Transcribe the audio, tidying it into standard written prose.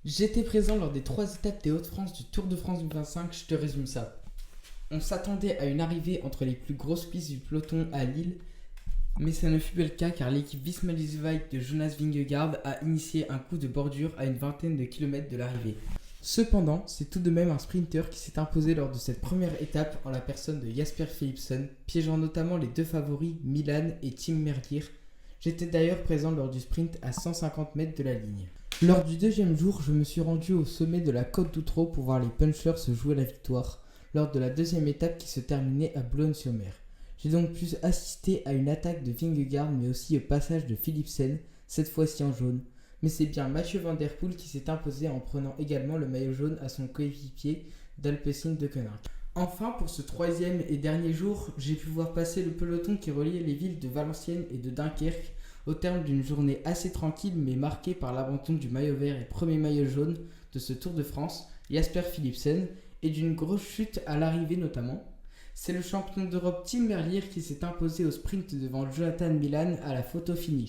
J'étais présent lors des 3 étapes des Hauts-de-France du Tour de France 2025, je te résume ça. On s'attendait à une arrivée entre les plus grosses pistes du peloton à Lille, mais ça ne fut pas le cas car l'équipe Visma-Leasewijk de Jonas Vingegaard a initié un coup de bordure à une vingtaine de kilomètres de l'arrivée. Cependant, c'est tout de même un sprinter qui s'est imposé lors de cette première étape en la personne de Jasper Philipsen, piégeant notamment les deux favoris Milan et Tim Merlier. J'étais d'ailleurs présent lors du sprint à 150 mètres de la ligne. Lors du deuxième jour, je me suis rendu au sommet de la côte d'Outreau pour voir les punchers se jouer la victoire, lors de la deuxième étape qui se terminait à Boulogne-sur-Mer. J'ai donc pu assister à une attaque de Vingegaard mais aussi au passage de Philipsen, cette fois-ci en jaune. Mais c'est bien Mathieu Van Der Poel qui s'est imposé en prenant également le maillot jaune à son coéquipier d'Alpecin de Koninck. Enfin, pour ce troisième et dernier jour, j'ai pu voir passer le peloton qui reliait les villes de Valenciennes et de Dunkerque au terme d'une journée assez tranquille mais marquée par l'abandon du maillot vert et premier maillot jaune de ce Tour de France, Jasper Philipsen, et d'une grosse chute à l'arrivée notamment. C'est le champion d'Europe Tim Merlier qui s'est imposé au sprint devant Jonathan Milan à la photo finish.